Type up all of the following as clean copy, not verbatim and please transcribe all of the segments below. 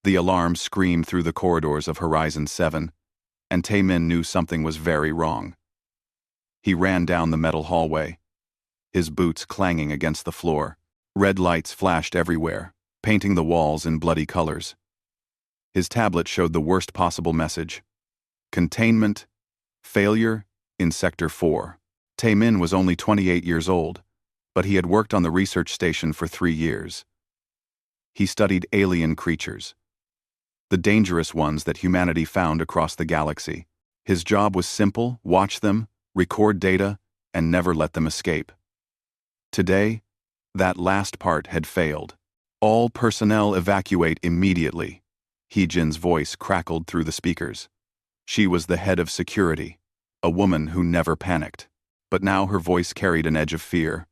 The alarm screamed through the corridors of Horizon 7, and Taemin knew something was very wrong. He ran down the metal hallway, his boots clanging against the floor. Red lights flashed everywhere, painting the walls in bloody colors. His tablet showed the worst possible message: containment, failure, in Sector 4. Taemin was only 28 years old, but he had worked on the research station for 3 years. He studied alien creatures, the dangerous ones that humanity found across the galaxy. His job was simple: watch them, record data, and never let them escape. Today, that last part had failed. All personnel evacuate immediately. Heejin's voice crackled through the speakers. She was the head of security, a woman who never panicked. But now her voice carried an edge of fear.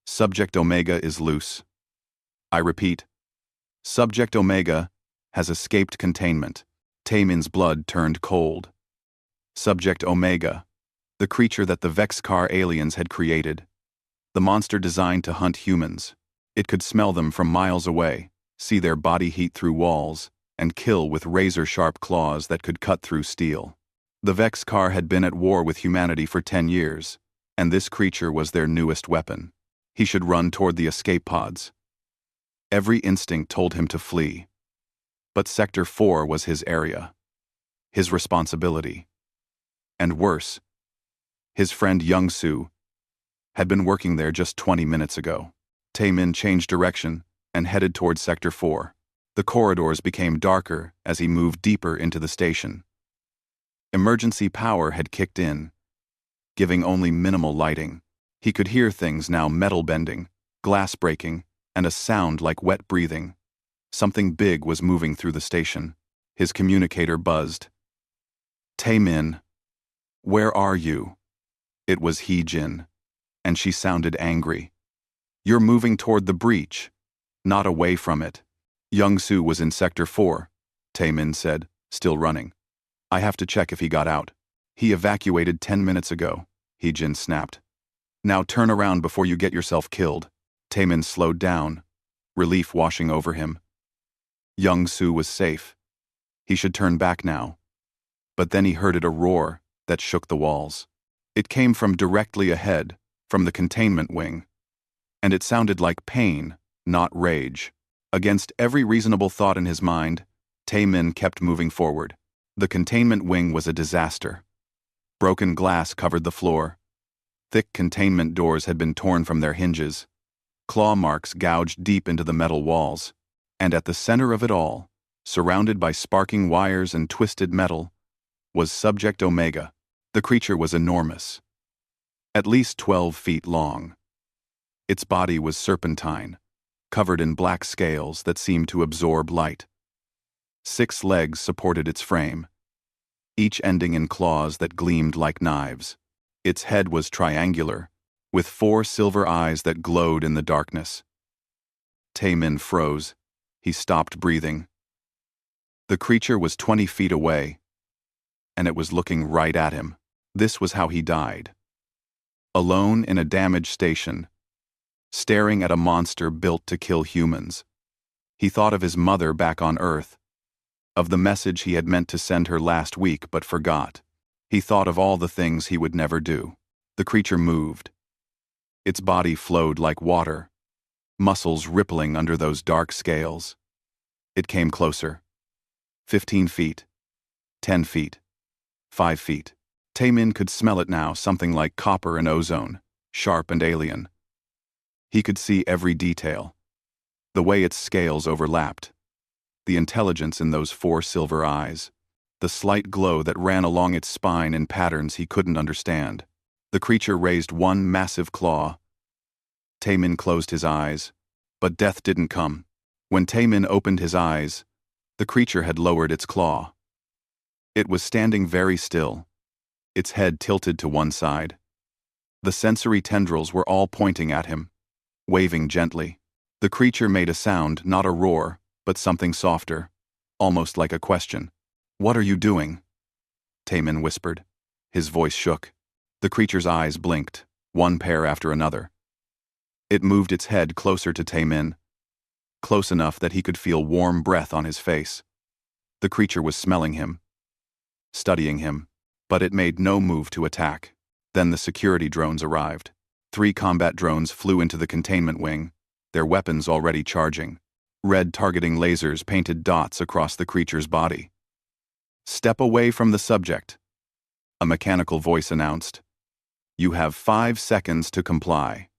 Subject Omega is loose. I repeat, Subject Omega has escaped containment. Taemin's blood turned cold. Subject Omega, the creature that the Vexcar aliens had created. The monster designed to hunt humans. It could smell them from miles away, see their body heat through walls, and kill with razor-sharp claws that could cut through steel. The Vexcar had been at war with humanity for 10 years, and this creature was their newest weapon. He should run toward the escape pods. Every instinct told him to flee. But Sector 4 was his area, his responsibility. And worse, his friend Young-Soo had been working there just 20 minutes ago. Taemin changed direction and headed toward Sector 4. The corridors became darker as he moved deeper into the station. Emergency power had kicked in, giving only minimal lighting. He could hear things now: metal bending, glass breaking, and a sound like wet breathing. Something big was moving through the station. His communicator buzzed. Taemin, where are you? It was Heejin, and she sounded angry. You're moving toward the breach, not away from it. Young-Soo was in Sector 4, Taemin said, still running. I have to check if he got out. He evacuated 10 minutes ago, Heejin snapped. Now turn around before you get yourself killed. Taemin slowed down, relief washing over him. Young-Soo was safe. He should turn back now. But then he heard a roar that shook the walls. It came from directly ahead, from the containment wing. And it sounded like pain, not rage. Against every reasonable thought in his mind, Taemin kept moving forward. The containment wing was a disaster. Broken glass covered the floor. Thick containment doors had been torn from their hinges. Claw marks gouged deep into the metal walls. And at the center of it all, surrounded by sparking wires and twisted metal, was Subject Omega. The creature was enormous, at least 12 feet long. Its body was serpentine, covered in black scales that seemed to absorb light. 6 legs supported its frame, each ending in claws that gleamed like knives. Its head was triangular, with 4 silver eyes that glowed in the darkness. Taemin froze. He stopped breathing. The creature was 20 feet away, and it was looking right at him. This was how he died. Alone in a damaged station, staring at a monster built to kill humans. He thought of his mother back on Earth, of the message he had meant to send her last week but forgot. He thought of all the things he would never do. The creature moved. Its body flowed like water, muscles rippling under those dark scales. It came closer. 15 feet. 10 feet. 5 feet. Taemin could smell it now, something like copper and ozone, sharp and alien. He could see every detail. The way its scales overlapped. The intelligence in those 4 silver eyes. The slight glow that ran along its spine in patterns he couldn't understand. The creature raised one massive claw. Taemin closed his eyes, but death didn't come. When Taemin opened his eyes, the creature had lowered its claw. It was standing very still, its head tilted to one side. The sensory tendrils were all pointing at him, waving gently. The creature made a sound, not a roar, but something softer, almost like a question. "What are you doing?" Taemin whispered. His voice shook. The creature's eyes blinked, one pair after another. It moved its head closer to Taemin. close enough that he could feel warm breath on his face. The creature was smelling him, studying him, but it made no move to attack. Then the security drones arrived. 3 combat drones flew into the containment wing, their weapons already charging. Red targeting lasers painted dots across the creature's body. "Step away from the subject," a mechanical voice announced. "You have 5 seconds to comply."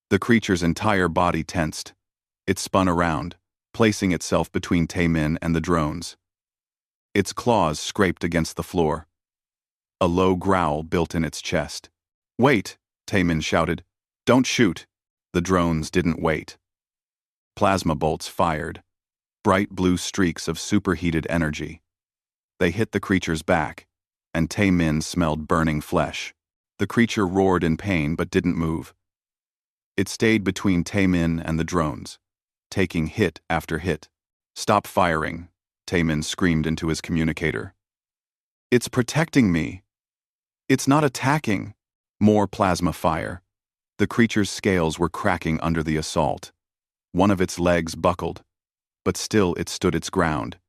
The creature's entire body tensed. It spun around, placing itself between Taemin and the drones. Its claws scraped against the floor. A low growl built in its chest. "Wait," Taemin shouted. "Don't shoot." The drones didn't wait. Plasma bolts fired, bright blue streaks of superheated energy. They hit the creature's back, and Taemin smelled burning flesh. The creature roared in pain but didn't move. It stayed between Taemin and the drones, taking hit after hit. "Stop firing," Taemin screamed into his communicator. "It's protecting me. It's not attacking." More plasma fire. The creature's scales were cracking under the assault. One of its legs buckled, but still it stood its ground,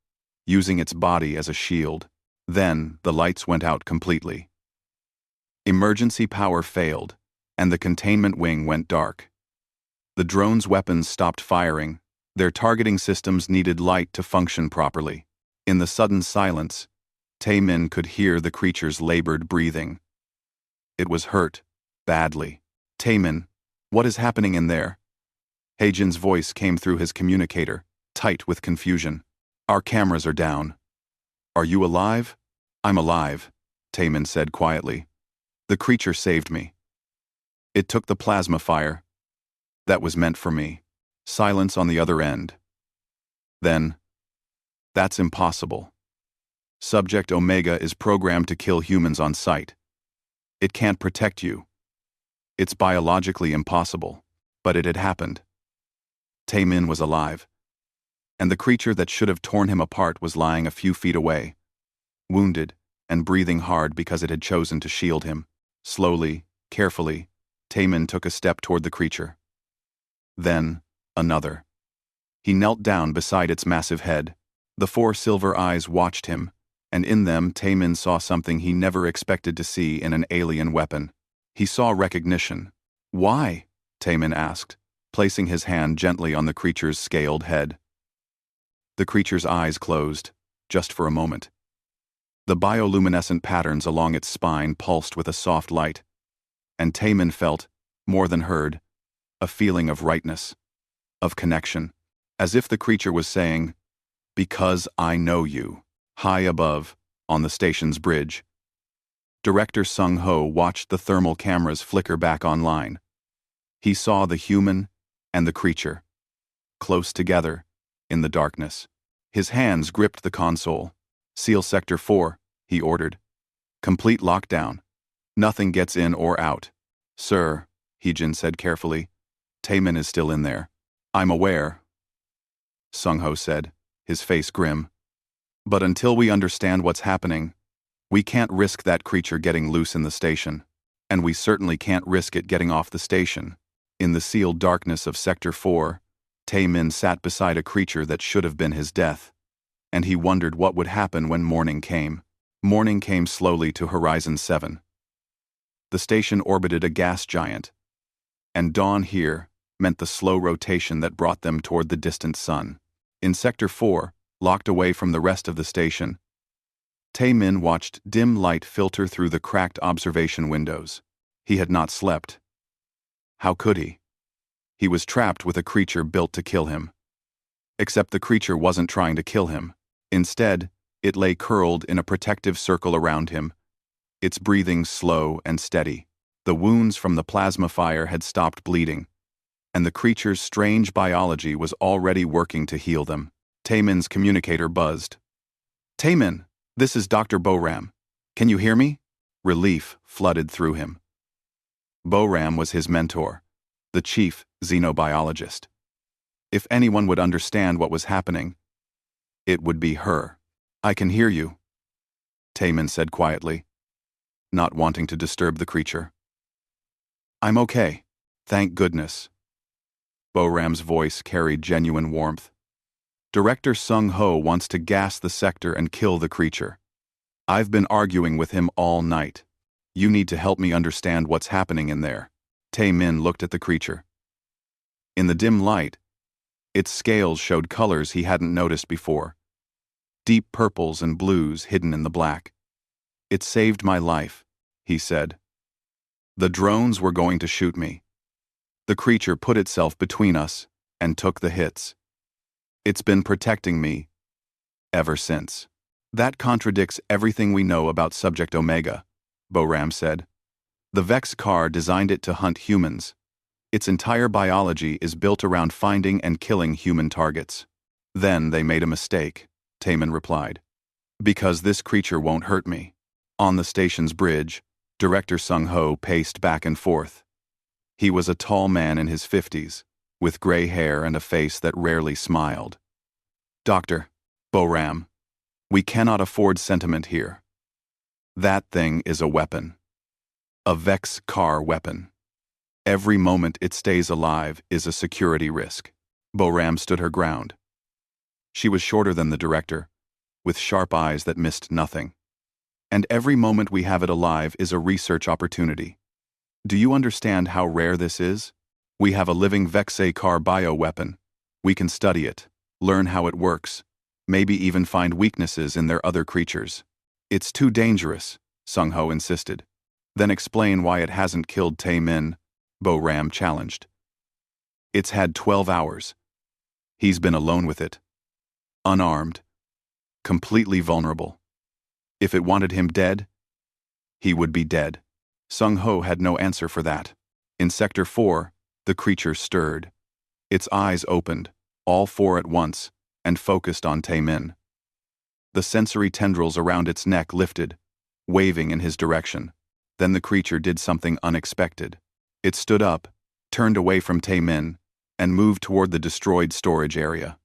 using its body as a shield. Then the lights went out completely. Emergency power failed, and the containment wing went dark. The drone's weapons stopped firing. Their targeting systems needed light to function properly. In the sudden silence, Taemin could hear the creature's labored breathing. It was hurt, badly. "Taemin, what is happening in there?" Heijin's voice came through his communicator, tight with confusion. "Our cameras are down." "Are you alive?" "I'm alive," Taemin said quietly. "The creature saved me. It took the plasma fire. That was meant for me." Silence on the other end. Then, "That's impossible. Subject Omega is programmed to kill humans on sight. It can't protect you. It's biologically impossible." But it had happened. Taemin was alive, and the creature that should have torn him apart was lying a few feet away, wounded and breathing hard because it had chosen to shield him. Slowly, carefully, Taemin took a step toward the creature. Then, another. He knelt down beside its massive head. The 4 silver eyes watched him, and in them Taemin saw something he never expected to see in an alien weapon. He saw recognition. "Why?" Taemin asked, placing his hand gently on the creature's scaled head. The creature's eyes closed, just for a moment. The bioluminescent patterns along its spine pulsed with a soft light, and Taemin felt, more than heard, a feeling of rightness, of connection, as if the creature was saying, "Because I know you." High above, on the station's bridge, Director Sung-ho watched the thermal cameras flicker back online. He saw the human and the creature, close together, in the darkness. His hands gripped the console. "Seal Sector 4, he ordered. "Complete lockdown. Nothing gets in or out." "Sir," Heijin said carefully, "Taemin is still in there." "I'm aware," Sung-ho said, his face grim. "But until we understand what's happening, we can't risk that creature getting loose in the station. And we certainly can't risk it getting off the station." In the sealed darkness of Sector 4, Taemin sat beside a creature that should have been his death, and he wondered what would happen when morning came. Morning came slowly to Horizon 7. The station orbited a gas giant, and dawn here meant the slow rotation that brought them toward the distant sun. In Sector 4, locked away from the rest of the station, Taemin watched dim light filter through the cracked observation windows. He had not slept. How could he? He was trapped with a creature built to kill him. Except the creature wasn't trying to kill him. Instead, it lay curled in a protective circle around him, its breathing slow and steady. The wounds from the plasma fire had stopped bleeding, and the creature's strange biology was already working to heal them. Taemin's communicator buzzed. "Taemin, this is Dr. Boram. Can you hear me?" Relief flooded through him. Boram was his mentor, the chief xenobiologist. If anyone would understand what was happening, it would be her. "I can hear you," Taemin said quietly, not wanting to disturb the creature. "I'm okay, thank goodness." Bo-Ram's voice carried genuine warmth. Director Sung-ho wants to gas the sector and kill the creature. I've been arguing with him all night. You need to help me understand what's happening in there. Tae-min looked at the creature. In the dim light, its scales showed colors he hadn't noticed before. Deep purples and blues hidden in the black. It saved my life, he said. The drones were going to shoot me. The creature put itself between us and took the hits. It's been protecting me ever since. That contradicts everything we know about Subject Omega, Bo-Ram said. The Vex car designed it to hunt humans. Its entire biology is built around finding and killing human targets. Then they made a mistake, Taemin replied. Because this creature won't hurt me. On the station's bridge, Director Sung-ho paced back and forth. He was a tall man in his 50s, with gray hair and a face that rarely smiled. Doctor, Bo-Ram, we cannot afford sentiment here. That thing is a weapon. A Vex car weapon. Every moment it stays alive is a security risk. Bo-Ram stood her ground. She was shorter than the director, with sharp eyes that missed nothing. And every moment we have it alive is a research opportunity. Do you understand how rare this is? We have a living Vex car bioweapon. We can study it, learn how it works, maybe even find weaknesses in their other creatures. It's too dangerous, Sung-ho insisted. Then explain why it hasn't killed Tae-min, Bo-Ram challenged. It's had 12 hours. He's been alone with it. Unarmed. Completely vulnerable. If it wanted him dead, he would be dead. Sung-ho had no answer for that. In Sector 4, the creature stirred. Its eyes opened, all four at once, and focused on Tae-min. The sensory tendrils around its neck lifted, waving in his direction. Then the creature did something unexpected. It stood up, turned away from Tae-min, and moved toward the destroyed storage area.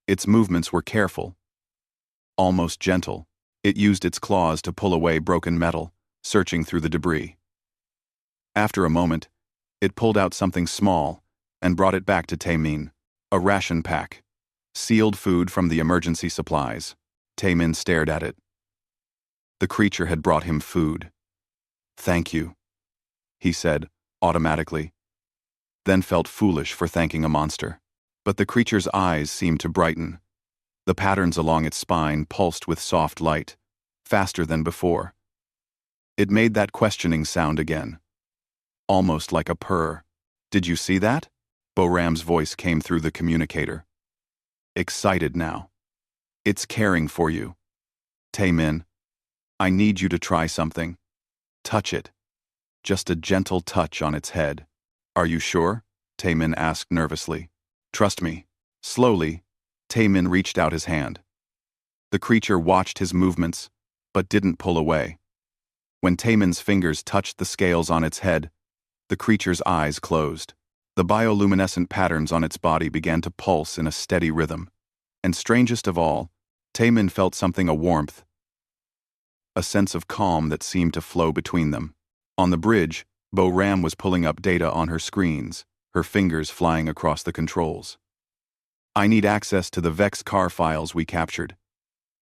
Its movements were careful, almost gentle. It used its claws to pull away broken metal, searching through the debris. After a moment, it pulled out something small and brought it back to Tae-min. A ration pack. Sealed food from the emergency supplies. Tae-min stared at it. The creature had brought him food. Thank you, he said, automatically, then felt foolish for thanking a monster. But the creature's eyes seemed to brighten. The patterns along its spine pulsed with soft light, faster than before. It made that questioning sound again. Almost like a purr. Did you see that? Bo-Ram's voice came through the communicator. Excited now. It's caring for you. Tae-min, I need you to try something. Touch it. Just a gentle touch on its head. Are you sure? Tae-min asked nervously. Trust me. Slowly, Tae-min reached out his hand. The creature watched his movements, but didn't pull away. When Tae-min's fingers touched the scales on its head, the creature's eyes closed. The bioluminescent patterns on its body began to pulse in a steady rhythm. And strangest of all, Tae-min felt something, a warmth, a sense of calm that seemed to flow between them. On the bridge, Bo-Ram was pulling up data on her screens, her fingers flying across the controls. I need access to the Vex car files we captured.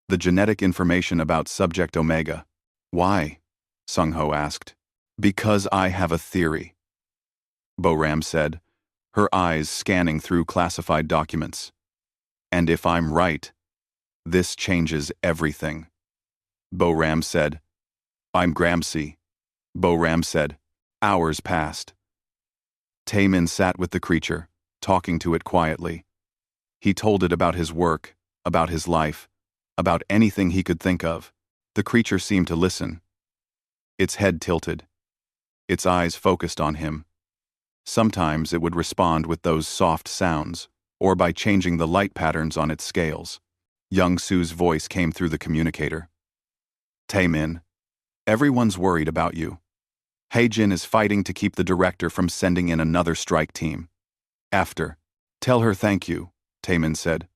The genetic information about Subject Omega. Why? Sung-ho asked. Because I have a theory, Bo-Ram said, her eyes scanning through classified documents. And if I'm right, this changes everything. Bo-Ram said. I'm Gramsci. Bo-Ram said. Hours passed. Tae-min sat with the creature, talking to it quietly. He told it about his work, about his life, about anything he could think of. The creature seemed to listen. Its head tilted. Its eyes focused on him. Sometimes it would respond with those soft sounds, or by changing the light patterns on its scales. Young Su's voice came through the communicator. Tae-min, everyone's worried about you. Hae-jin is fighting to keep the director from sending in another strike team. After, tell her thank you, Tae-min said.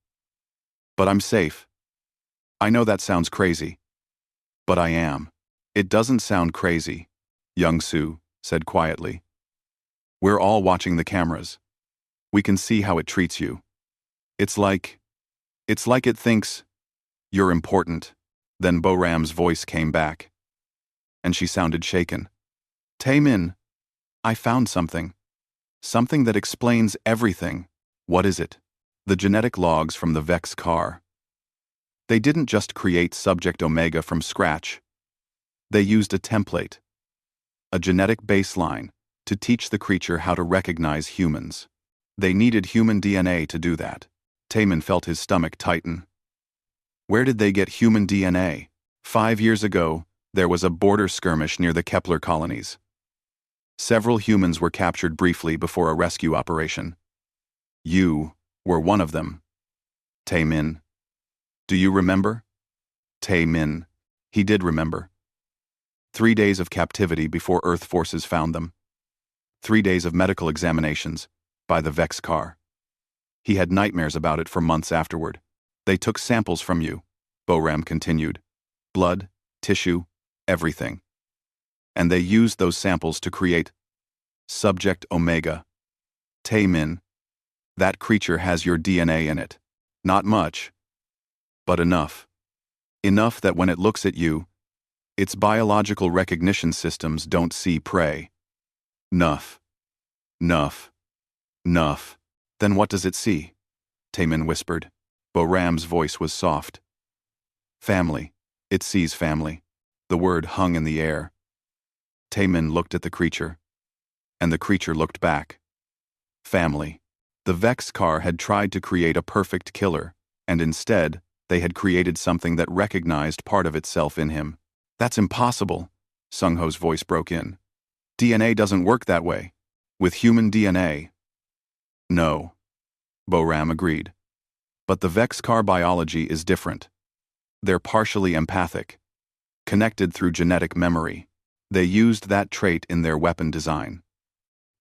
But I'm safe. I know that sounds crazy. But I am. It doesn't sound crazy, Young Su said quietly. We're all watching the cameras. We can see how it treats you. It's like it thinks you're important. Then Boram's voice came back, and she sounded shaken. Tae-min, I found something. Something that explains everything. What is it? The genetic logs from the Vex car. They didn't just create Subject Omega from scratch. They used a template, a genetic baseline, to teach the creature how to recognize humans. They needed human DNA to do that. Tae-min felt his stomach tighten. Where did they get human DNA? 5 years ago, there was a border skirmish near the Kepler colonies. Several humans were captured briefly before a rescue operation. You were one of them. Tae-min. Do you remember? Tae-min. He did remember. 3 days of captivity before Earth forces found them. 3 days of medical examinations by the Vex car. He had nightmares about it for months afterward. They took samples from you, Boram continued. Blood, tissue, everything. And they used those samples to create Subject Omega. Tae-min. That creature has your DNA in it. Not much, but enough. Enough that when it looks at you, its biological recognition systems don't see prey. Nuff. Nuff. Nuff. Then what does it see? Tae-min whispered. Boram's voice was soft. Family. It sees family. The word hung in the air. Tae-min looked at the creature, and the creature looked back. Family. The Vex car had tried to create a perfect killer, and instead, they had created something that recognized part of itself in him. That's impossible, Sung-ho's voice broke in. DNA doesn't work that way. With human DNA. No. Boram agreed. But the Vex car biology is different. They're partially empathic, connected through genetic memory. They used that trait in their weapon design.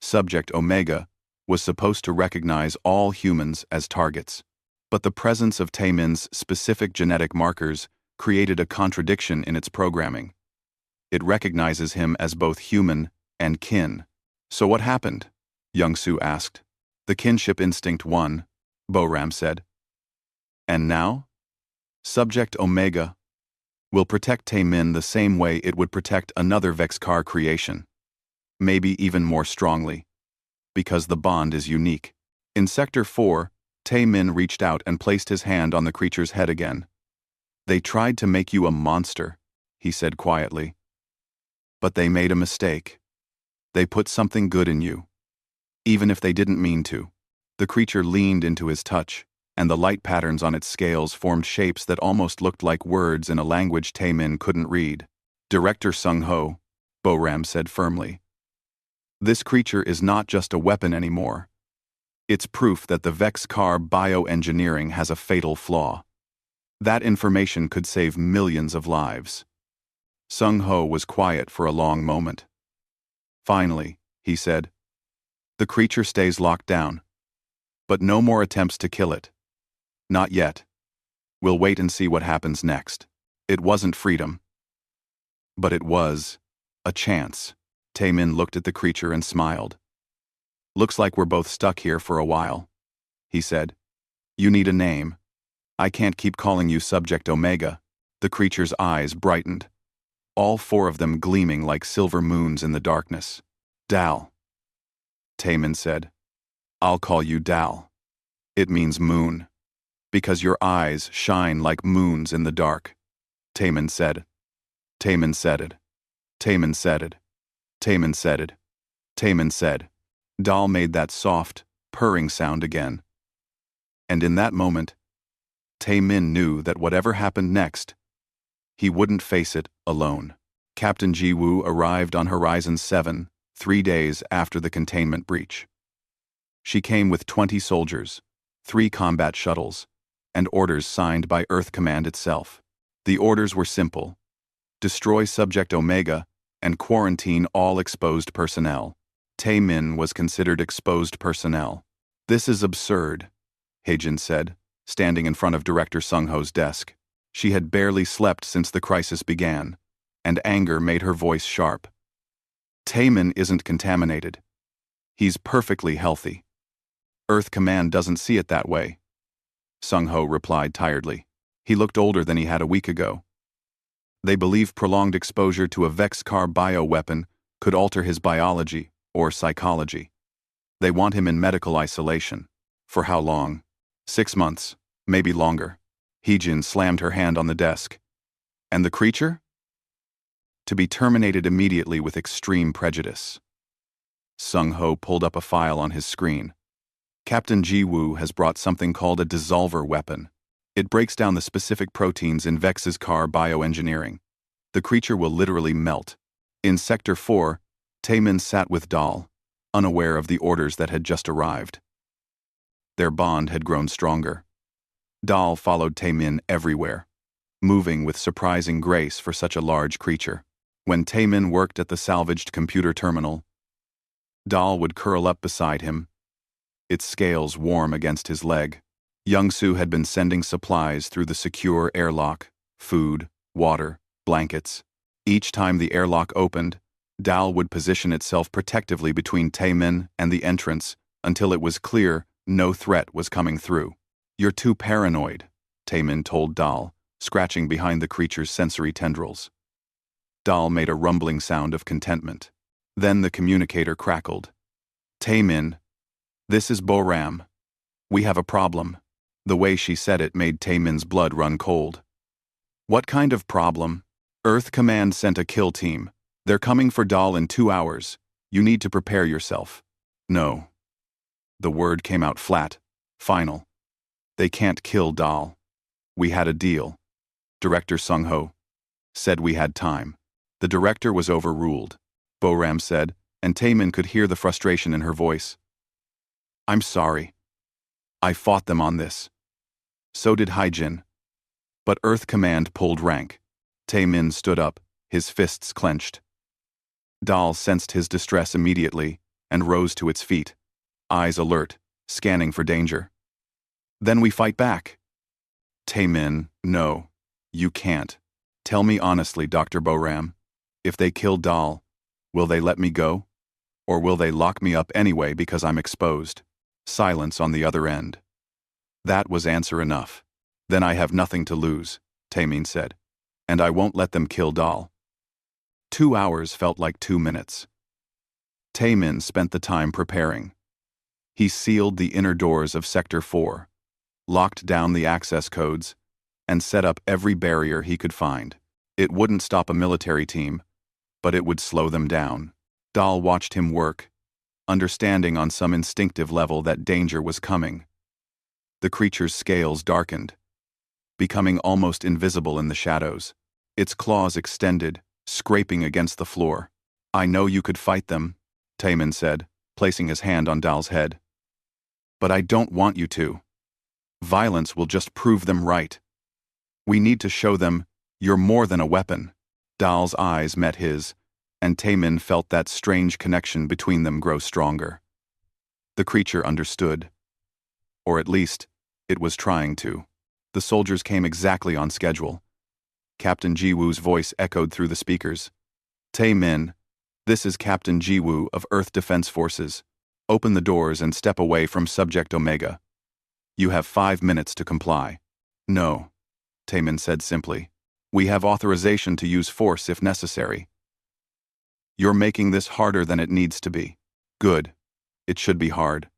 Subject Omega was supposed to recognize all humans as targets. But the presence of Tae-min's specific genetic markers created a contradiction in its programming. It recognizes him as both human and kin. So what happened? Young-soo asked. The kinship instinct won, Boram said. And now? Subject Omega will protect Tae-min the same way it would protect another Vex-car creation. Maybe even more strongly. Because the bond is unique. In Sector 4, Tae-min reached out and placed his hand on the creature's head again. They tried to make you a monster, he said quietly. But they made a mistake. They put something good in you. Even if they didn't mean to. The creature leaned into his touch, and the light patterns on its scales formed shapes that almost looked like words in a language Tae-min couldn't read. Director Sung-ho, Boram said firmly. This creature is not just a weapon anymore. It's proof that the Vex car bioengineering has a fatal flaw. That information could save millions of lives. Sung-ho was quiet for a long moment. Finally, he said, the creature stays locked down. But no more attempts to kill it. Not yet. We'll wait and see what happens next. It wasn't freedom. But it was a chance. Tae-min looked at the creature and smiled. Looks like we're both stuck here for a while, he said. You need a name. I can't keep calling you Subject Omega. The creature's eyes brightened, all 4 of them gleaming like silver moons in the darkness. Dal. Tae-min said. I'll call you Dal. It means moon. Because your eyes shine like moons in the dark. Tae-min said. Tae-min said it. Tae-min said it. Tae-min said it. Tae-min said. Dal made that soft, purring sound again. And in that moment, Tae-min knew that whatever happened next, he wouldn't face it alone. Captain Ji-woo arrived on Horizon 7, 3 days after the containment breach. She came with 20 soldiers, 3 combat shuttles, and orders signed by Earth Command itself. The orders were simple. Destroy Subject Omega and quarantine all exposed personnel. Tae-min was considered exposed personnel. This is absurd, Haejin said, standing in front of Director Sung-ho's desk. She had barely slept since the crisis began, and anger made her voice sharp. Tae-min isn't contaminated. He's perfectly healthy. Earth Command doesn't see it that way, Sung-Ho replied tiredly. He looked older than he had a week ago. They believe prolonged exposure to a Vex-Car bioweapon could alter his biology or psychology. They want him in medical isolation. For how long? 6 months, maybe longer. Heejin slammed her hand on the desk. And the creature? To be terminated immediately with extreme prejudice. Sung-Ho pulled up a file on his screen. Captain Ji-Woo has brought something called a dissolver weapon. It breaks down the specific proteins in Vex's car bioengineering. The creature will literally melt. In Sector 4, Taemin sat with Dahl, unaware of the orders that had just arrived. Their bond had grown stronger. Dahl followed Taemin everywhere, moving with surprising grace for such a large creature. When Taemin worked at the salvaged computer terminal, Dahl would curl up beside him, its scales warm against his leg. Young-Soo had been sending supplies through the secure airlock, food, water, blankets. Each time the airlock opened, Dahl would position itself protectively between Taemin and the entrance until it was clear no threat was coming through. "You're too paranoid," Taemin told Dahl, scratching behind the creature's sensory tendrils. Dahl made a rumbling sound of contentment. Then the communicator crackled. "Taemin, this is Boram. We have a problem." The way she said it made Taemin's blood run cold. "What kind of problem?" "Earth Command sent a kill team. They're coming for Dahl in 2 hours. You need to prepare yourself." "No." The word came out flat, final. "They can't kill Dahl. We had a deal. Director Sung-Ho said we had time." The director was overruled, Boram said, and Taemin could hear the frustration in her voice. "I'm sorry. I fought them on this. So did Hyjin. But Earth Command pulled rank." Taemin stood up, his fists clenched. Dahl sensed his distress immediately and rose to its feet, eyes alert, scanning for danger. "Then we fight back." "Taemin, no. You can't. Tell me honestly, Dr. Boram. If they kill Dahl, will they let me go? Or will they lock me up anyway because I'm exposed?" Silence on the other end. That was answer enough. "Then I have nothing to lose," Taemin said. "And I won't let them kill Dahl." 2 hours felt like 2 minutes. Taemin spent the time preparing. He sealed the inner doors of Sector 4, locked down the access codes, and set up every barrier he could find. It wouldn't stop a military team, but it would slow them down. Dahl watched him work, understanding on some instinctive level that danger was coming. The creature's scales darkened, becoming almost invisible in the shadows. Its claws extended, scraping against the floor. "I know you could fight them," Taemin said, placing his hand on Dahl's head. "But I don't want you to. Violence will just prove them right. We need to show them you're more than a weapon." Dahl's eyes met his, and Taemin felt that strange connection between them grow stronger. The creature understood. Or at least, it was trying to. The soldiers came exactly on schedule. Captain Ji-Woo's voice echoed through the speakers. "Taemin, this is Captain Ji-Woo of Earth Defense Forces. Open the doors and step away from Subject Omega. You have 5 minutes to comply." "No," Taemin said simply. "We have authorization to use force if necessary." "You're making this harder than it needs to be." "Good. It should be hard."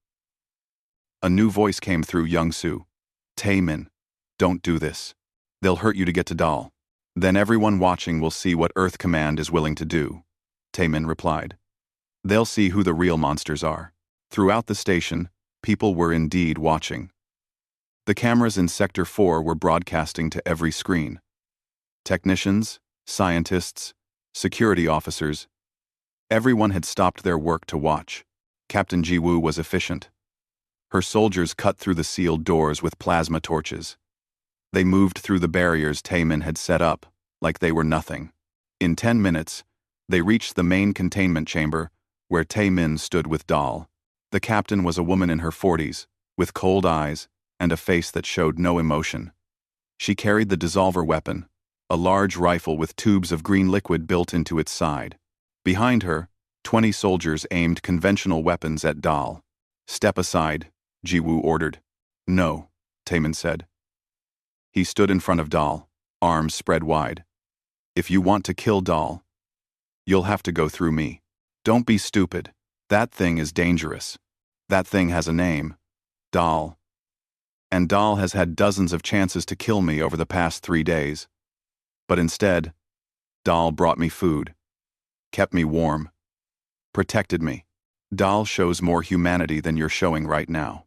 A new voice came through Young-Soo. "Taemin, don't do this. They'll hurt you to get to Dahl. Then everyone watching will see what Earth Command is willing to do," Taemin replied. "They'll see who the real monsters are." Throughout the station, people were indeed watching. The cameras in Sector 4 were broadcasting to every screen. Technicians, scientists, security officers, everyone had stopped their work to watch. Captain Ji-Woo was efficient. Her soldiers cut through the sealed doors with plasma torches. They moved through the barriers Taemin had set up, like they were nothing. In 10 minutes, they reached the main containment chamber, where Taemin stood with Dahl. The captain was a woman in her 40s, with cold eyes and a face that showed no emotion. She carried the dissolver weapon, a large rifle with tubes of green liquid built into its side. Behind her, 20 soldiers aimed conventional weapons at Dahl. "Step aside," Jiwoo ordered. No, Taemin said. He stood in front of Dal, arms spread wide. If you want to kill Dal, you'll have to go through me. Don't be stupid. That thing is dangerous. That thing has a name. Dal. And Dal has had dozens of chances to kill me over the past 3 days. But instead, Dal brought me food, kept me warm, protected me. Dal shows more humanity than you're showing right now.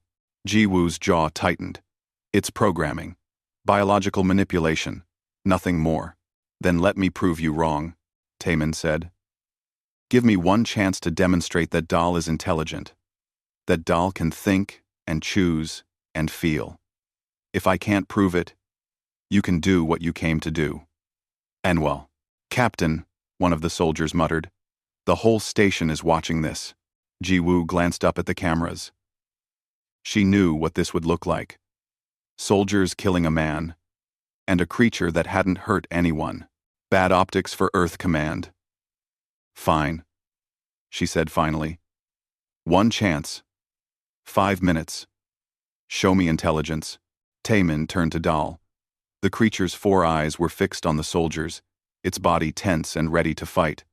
Jiwoo's jaw tightened. It's programming. Biological manipulation. Nothing more. Then let me prove you wrong, Taemin said. Give me one chance to demonstrate that Dal is intelligent. That Dal can think and choose and feel. If I can't prove it, you can do what you came to do. And well, Captain, one of the soldiers muttered. The whole station is watching this. Jiwoo glanced up at the cameras. She knew what this would look like. Soldiers killing a man, and a creature that hadn't hurt anyone. Bad optics for Earth Command. Fine, she said finally. One chance. 5 minutes. Show me intelligence. Taemin turned to Dal. The creature's 4 eyes were fixed on the soldiers, its body tense and ready to fight.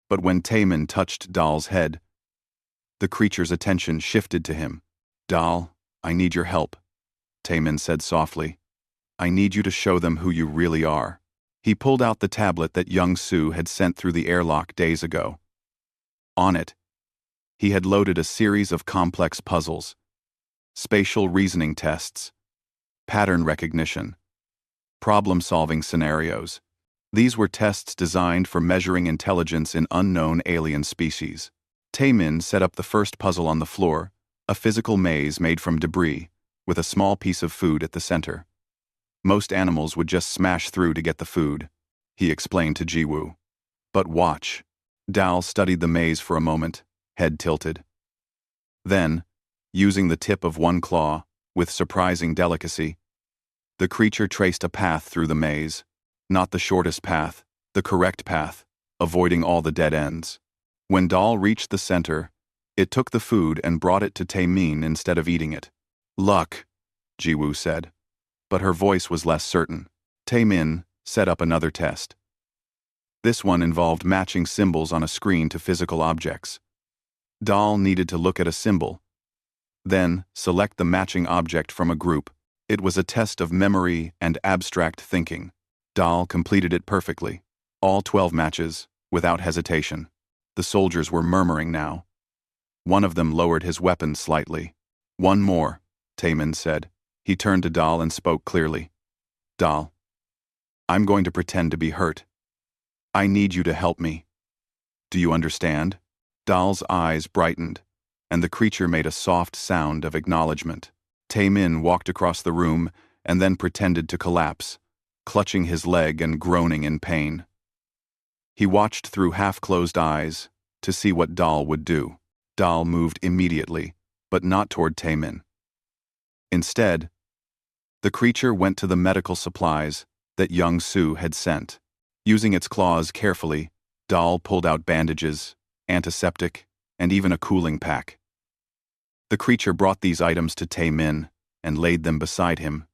But when Taemin touched Dal's head, the creature's attention shifted to him. Dal, I need your help, Taemin said softly. I need you to show them who you really are. He pulled out the tablet that young Su had sent through the airlock days ago. On it, he had loaded a series of complex puzzles, spatial reasoning tests, pattern recognition, problem-solving scenarios. These were tests designed for measuring intelligence in unknown alien species. Taemin set up the first puzzle on the floor, a physical maze made from debris, with a small piece of food at the center. Most animals would just smash through to get the food, he explained to Jiwoo. But watch. Dal studied the maze for a moment, head tilted. Then, using the tip of one claw, with surprising delicacy, the creature traced a path through the maze. Not the shortest path, the correct path, avoiding all the dead ends. When Dal reached the center, it took the food and brought it to Taemin instead of eating it. Luck, Jiwoo said, but her voice was less certain. Taemin set up another test. This one involved matching symbols on a screen to physical objects. Dal needed to look at a symbol, then select the matching object from a group. It was a test of memory and abstract thinking. Dal completed it perfectly. All 12 matches, without hesitation. The soldiers were murmuring now. One of them lowered his weapon slightly. One more, Taemin said. He turned to Dal and spoke clearly. Dal, I'm going to pretend to be hurt. I need you to help me. Do you understand? Dal's eyes brightened, and the creature made a soft sound of acknowledgement. Taemin walked across the room and then pretended to collapse, clutching his leg and groaning in pain. He watched through half-closed eyes to see what Dal would do. Dal moved immediately, but not toward Taemin. Instead, the creature went to the medical supplies that young Su had sent. Using its claws carefully, Dal pulled out bandages, antiseptic, and even a cooling pack. The creature brought these items to Taemin and laid them beside him,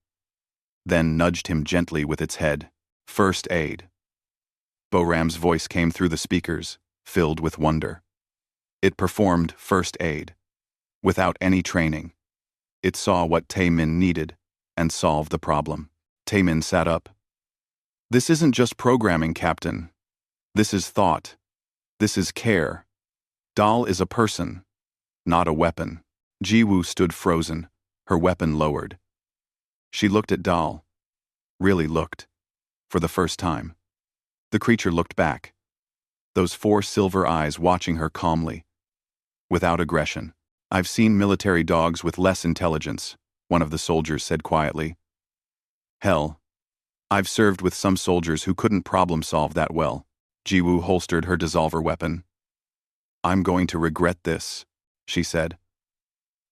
then nudged him gently with its head. First aid. Boram's voice came through the speakers, filled with wonder. It performed first aid. Without any training, it saw what Taemin needed and solved the problem. Taemin sat up. This isn't just programming, Captain. This is thought. This is care. Dal is a person, not a weapon. Jiwoo stood frozen, her weapon lowered. She looked at Dal. Really looked. For the first time. The creature looked back. Those 4 silver eyes watching her calmly. Without aggression. I've seen military dogs with less intelligence, one of the soldiers said quietly. Hell, I've served with some soldiers who couldn't problem solve that well. Jiwoo holstered her dissolver weapon. I'm going to regret this, she said.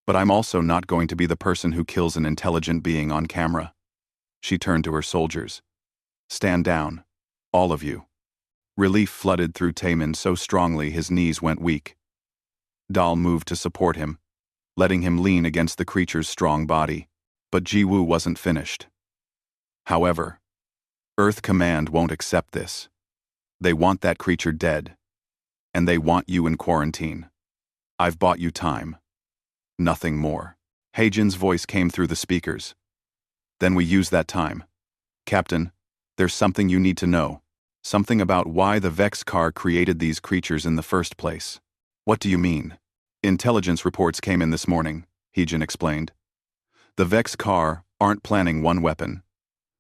But I'm also not going to be the person who kills an intelligent being on camera. She turned to her soldiers. Stand down, all of you. Relief flooded through Taemin so strongly his knees went weak. Dal moved to support him. letting him lean against the creature's strong body. But Jiwoo wasn't finished. However, Earth Command won't accept this. They want that creature dead. And they want you in quarantine. I've bought you time. Nothing more. Heijin's voice came through the speakers. Then we use that time. Captain, there's something you need to know. Something about why the Vex car created these creatures in the first place. What do you mean? Intelligence reports came in this morning, Heijin explained. The Vex car aren't planning one weapon.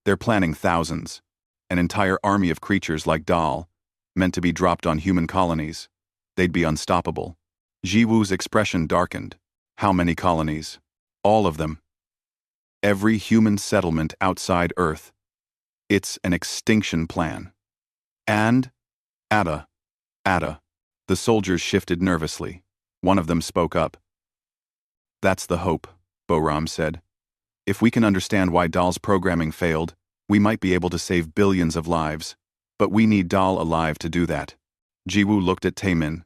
They're planning thousands. An entire army of creatures like Dal, meant to be dropped on human colonies. They'd be unstoppable. Jiwoo's expression darkened. How many colonies? All of them. Every human settlement outside Earth. It's an extinction plan. And? Ada. The soldiers shifted nervously. One of them spoke up. That's the hope, Boram said. If we can understand why Dal's programming failed, we might be able to save billions of lives. But we need Dal alive to do that. Jiwoo looked at Taemin,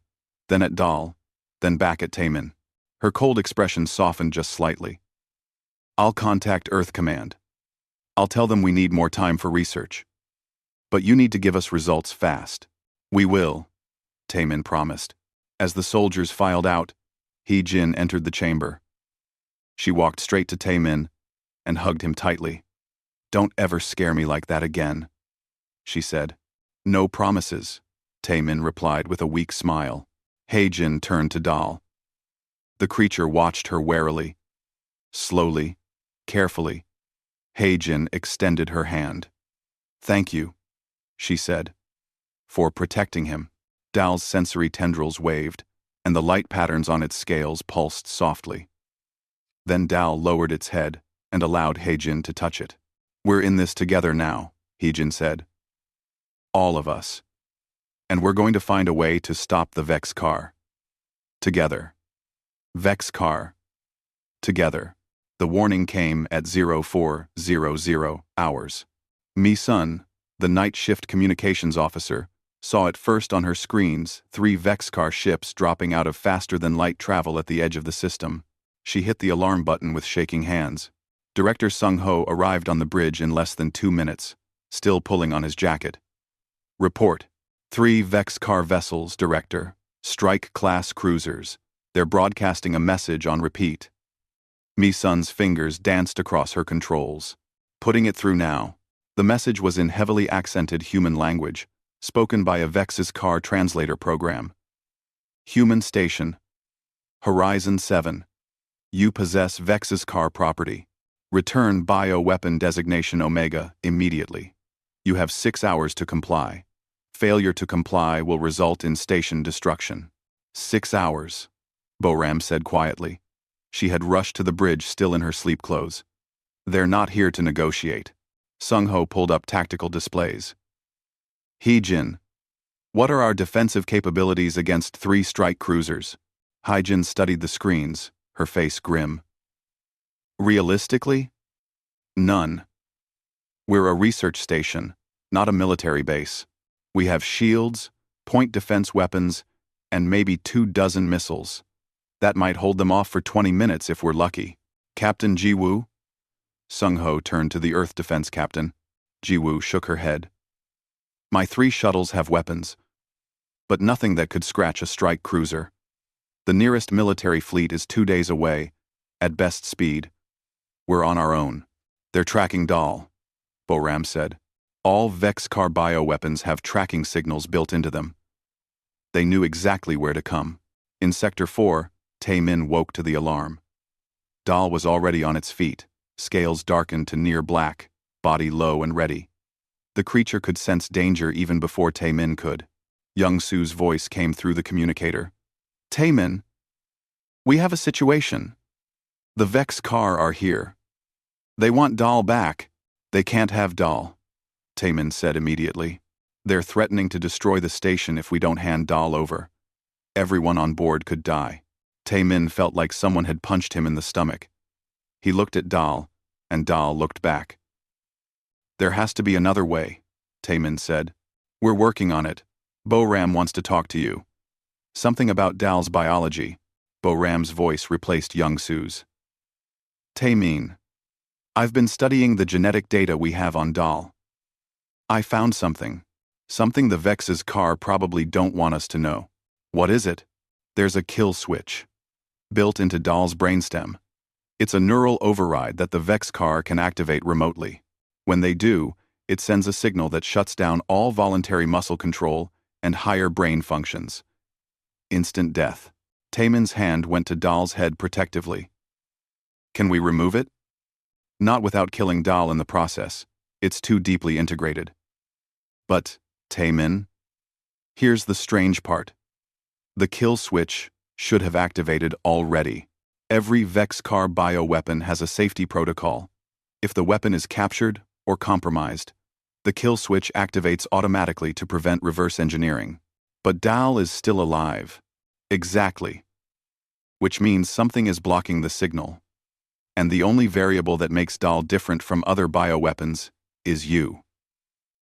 then at Dal, then back at Taemin. Her cold expression softened just slightly. I'll contact Earth Command. I'll tell them we need more time for research. But you need to give us results fast. We will, Taemin promised. As the soldiers filed out, Heijin entered the chamber. She walked straight to Taemin and hugged him tightly. Don't ever scare me like that again, she said. No promises, Taemin replied with a weak smile. Heijin turned to Dal. The creature watched her warily. Slowly, carefully, Heijin extended her hand. Thank you, she said, for protecting him. Dal's sensory tendrils waved, and the light patterns on its scales pulsed softly. Then Dal lowered its head and allowed Heijin to touch it. We're in this together now, Heijin said. All of us. And we're going to find a way to stop the Vex car. Together. Vex car. Together. The warning came at 0400 hours. Mi-sun, the night shift communications officer, saw it first on her screens, 3 Vex car ships dropping out of faster-than-light travel at the edge of the system. She hit the alarm button with shaking hands. Director Sung-ho arrived on the bridge in less than 2 minutes, still pulling on his jacket. Report. 3 Vex car vessels, Director. Strike-class cruisers. They're broadcasting a message on repeat. Mi-sun's fingers danced across her controls. Putting it through now. The message was in heavily accented human language, spoken by a Vex's car translator program. Human station. Horizon 7. You possess Vex's car property. Return bioweapon designation Omega immediately. You have 6 hours to comply. Failure to comply will result in station destruction. 6 hours, Boram said quietly. She had rushed to the bridge still in her sleep clothes. They're not here to negotiate. Sung-ho pulled up tactical displays. Heijin, what are our defensive capabilities against 3 strike cruisers? Heijin studied the screens, her face grim. Realistically? None. We're a research station, not a military base. We have shields, point defense weapons, and maybe 24 missiles. That might hold them off for 20 minutes if we're lucky. Captain Jiwoo? Sung-ho turned to the Earth Defense Captain. Jiwoo shook her head. My 3 shuttles have weapons, but nothing that could scratch a strike cruiser. The nearest military fleet is 2 days away, at best speed. We're on our own. They're tracking Dal, Boram said. All Vex car bioweapons have tracking signals built into them. They knew exactly where to come. In Sector 4, Taemin woke to the alarm. Dal was already on its feet, scales darkened to near black, body low and ready. The creature could sense danger even before Taemin could. Young-Su's voice came through the communicator. Taemin, we have a situation. The Vex car are here. They want Dal back. They can't have Dal, Taemin said immediately. They're threatening to destroy the station if we don't hand Dal over. Everyone on board could die. Taemin felt like someone had punched him in the stomach. He looked at Dal, and Dal looked back. There has to be another way, Taemin said. We're working on it. Boram wants to talk to you. Something about Dal's biology. Bo-Ram's voice replaced Young-Su's. Taemin. I've been studying the genetic data we have on Dal. I found something. Something the Vex's car probably don't want us to know. What is it? There's a kill switch built into Dal's brainstem. It's a neural override that the Vex car can activate remotely. When they do, it sends a signal that shuts down all voluntary muscle control and higher brain functions. Instant death. Taemin's hand went to Dal's head protectively. Can we remove it? Not without killing Dal in the process. It's too deeply integrated. But, Taemin? Here's the strange part. The kill switch should have activated already. Every Vex car bioweapon has a safety protocol. If the weapon is captured or compromised, the kill switch activates automatically to prevent reverse engineering. But Dal is still alive. Exactly. Which means something is blocking the signal. And the only variable that makes Dal different from other bioweapons is you.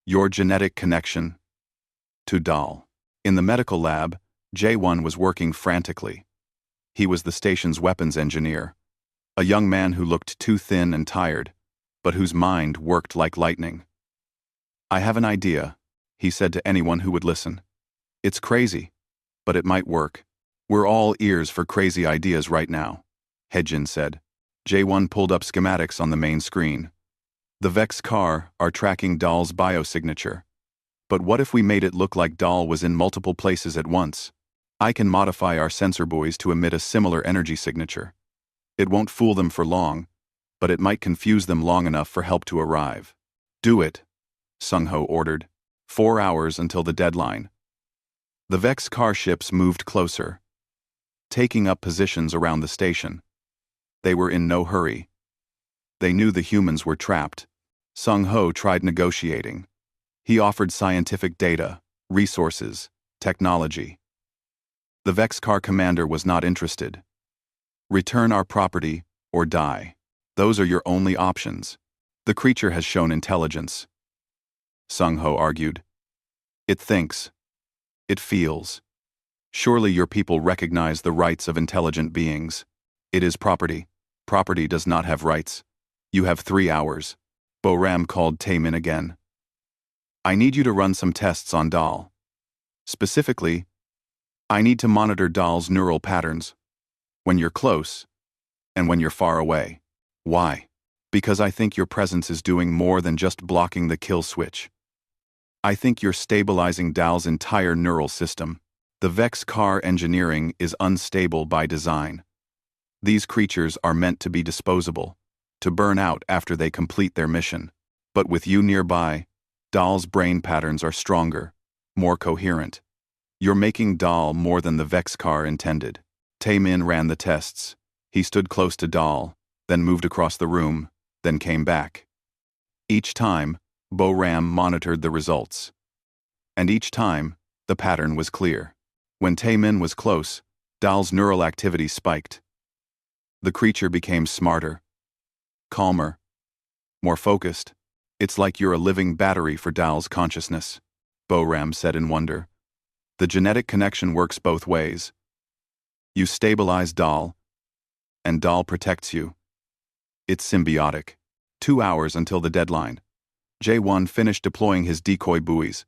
Your genetic connection to Dal. In the medical lab, J1 was working frantically. He was the station's weapons engineer, a young man who looked too thin and tired, but whose mind worked like lightning. I have an idea, he said to anyone who would listen. It's crazy, but it might work. We're all ears for crazy ideas right now, Hejin said. J1 pulled up schematics on the main screen. The Vex car are tracking Dal's biosignature. But what if we made it look like Dal was in multiple places at once? I can modify our sensor buoys to emit a similar energy signature. It won't fool them for long, but it might confuse them long enough for help to arrive. Do it, Sung-Ho ordered. 4 hours until the deadline. The Vex car ships moved closer, taking up positions around the station. They were in no hurry. They knew the humans were trapped. Sung-Ho tried negotiating. He offered scientific data, resources, technology. The Vex car commander was not interested. Return our property or die. Those are your only options. The creature has shown intelligence. Sung-Ho argued. It thinks. It feels. Surely your people recognize the rights of intelligent beings. It is property. Property does not have rights. You have 3 hours. Bo-Ram called Taemin again. I need you to run some tests on Dal. Specifically, I need to monitor Dal's neural patterns. When you're close, and when you're far away. Why? Because I think your presence is doing more than just blocking the kill switch. I think you're stabilizing Dal's entire neural system. The Vex car engineering is unstable by design. These creatures are meant to be disposable, to burn out after they complete their mission. But with you nearby, Dal's brain patterns are stronger, more coherent. You're making Dal more than the Vex car intended. Taemin ran the tests. He stood close to Dal, then moved across the room, then came back. Each time, Bo-Ram monitored the results. And each time, the pattern was clear. When Taemin was close, Dal's neural activity spiked. The creature became smarter, calmer, more focused. It's like you're a living battery for Dal's consciousness, Bo-Ram said in wonder. The genetic connection works both ways. You stabilize Dal, and Dal protects you. It's symbiotic. 2 hours until the deadline. J1 finished deploying his decoy buoys.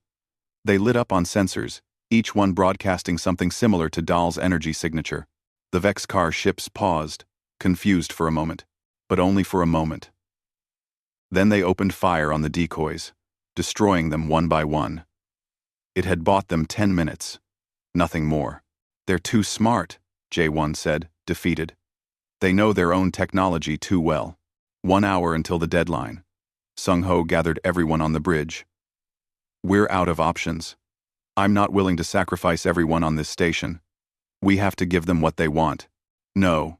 They lit up on sensors, each one broadcasting something similar to Dal's energy signature. The Vex car ships paused, confused for a moment, but only for a moment. Then they opened fire on the decoys, destroying them one by one. It had bought them 10 minutes. Nothing more. They're too smart, J1 said, defeated. They know their own technology too well. 1 hour until the deadline. Sung-Ho gathered everyone on the bridge. We're out of options. I'm not willing to sacrifice everyone on this station. We have to give them what they want. No.